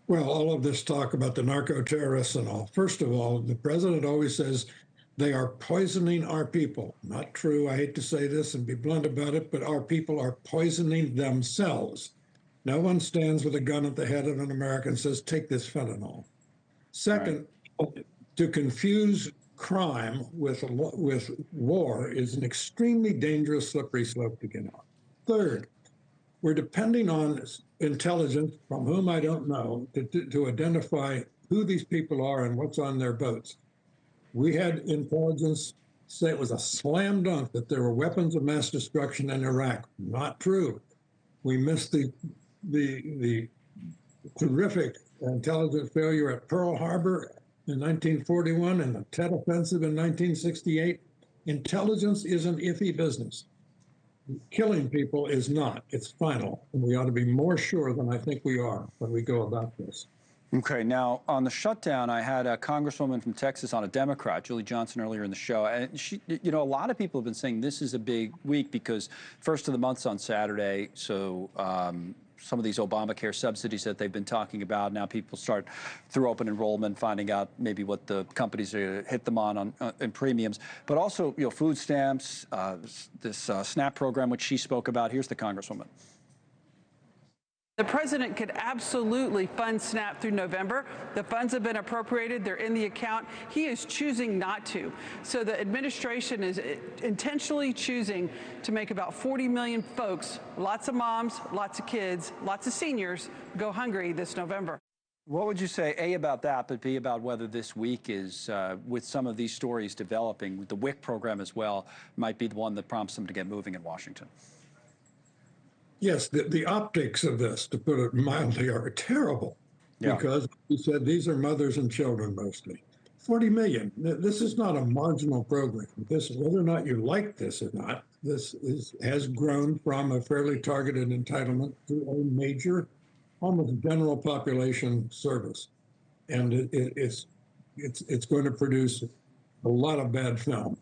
Well, all of this talk about the narco terrorists and all. First of all, the president always says they are poisoning our people. Not true. I hate to say this and be blunt about it, but our people are poisoning themselves. No one stands with a gun at the head of an American and says, take this fentanyl. Second, to confuse crime with war is an extremely dangerous, slippery slope to get on. Third, we're depending on intelligence from whom I don't know to identify who these people are and what's on their boats. We had intelligence say it was a slam dunk that there were weapons of mass destruction in Iraq. Not true. We missed the terrific intelligence failure at Pearl Harbor in 1941 and the Tet Offensive in 1968. Intelligence is an iffy business. Killing people is not. It's final. And we ought to be more sure than I think we are when we go about this. Okay, now on the shutdown, I had a congresswoman from Texas on, a Democrat, Julie Johnson, earlier in the show. And she, you know, a lot of people have been saying this is a big week because first of the month's on Saturday. So some of these Obamacare subsidies that they've been talking about, now people start through open enrollment, finding out maybe what the companies are going to hit them on in premiums. But also, you know, food stamps, this SNAP program, which she spoke about. Here's the congresswoman. The president could absolutely fund SNAP through November. The funds have been appropriated. They're in the account. He is choosing not to. So the administration is intentionally choosing to make about 40 million folks, lots of moms, lots of kids, lots of seniors, go hungry this November. What would you say, A, about that, but B, about whether this week is, with some of these stories developing, the WIC program as well, might be the one that prompts them to get moving in Washington? Yes, the optics of this, to put it mildly, are terrible. Yeah. Because you said these are mothers and children mostly. 40 million. This is not a marginal program. This, whether or not you like this or not, this has grown from a fairly targeted entitlement to a major, almost general population service, and it's going to produce a lot of bad film.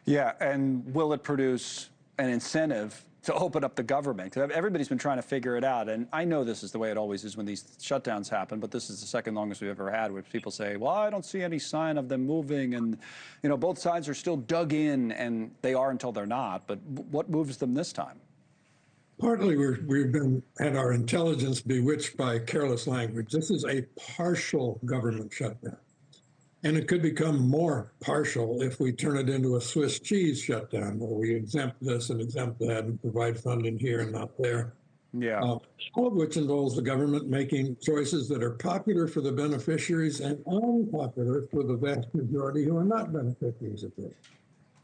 Yeah, and will it produce an incentive to open up the government? Everybody's been trying to figure it out, and I know this is the way it always is when these shutdowns happen, but this is the second longest we've ever had, where people say, well, I don't see any sign of them moving, and you know, both sides are still dug in, and they are until they're not, but what moves them this time? Partly we've had our intelligence bewitched by careless language. This is a partial government shutdown. And it could become more partial if we turn it into a Swiss cheese shutdown, where we exempt this and exempt that and provide funding here and not there. Yeah. All of which involves the government making choices that are popular for the beneficiaries and unpopular for the vast majority who are not beneficiaries of this.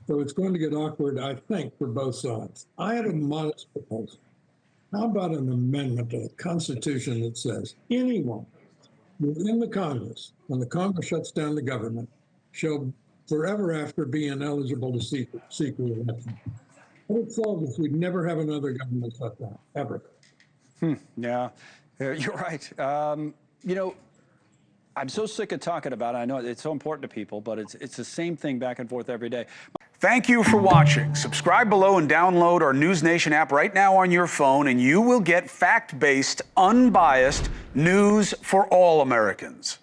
So it's going to get awkward, I think, for both sides. I had a modest proposal. How about an amendment to the Constitution that says anyone within the Congress, when the Congress shuts down the government, shall forever after be ineligible to seek re-election? I would solve this. We'd never have another government shutdown, ever. Yeah, you're right. You know, I'm so sick of talking about it. I know it's so important to people, but it's the same thing back and forth every day. Thank you for watching. Subscribe below and download our NewsNation app right now on your phone, and you will get fact-based, unbiased news for all Americans.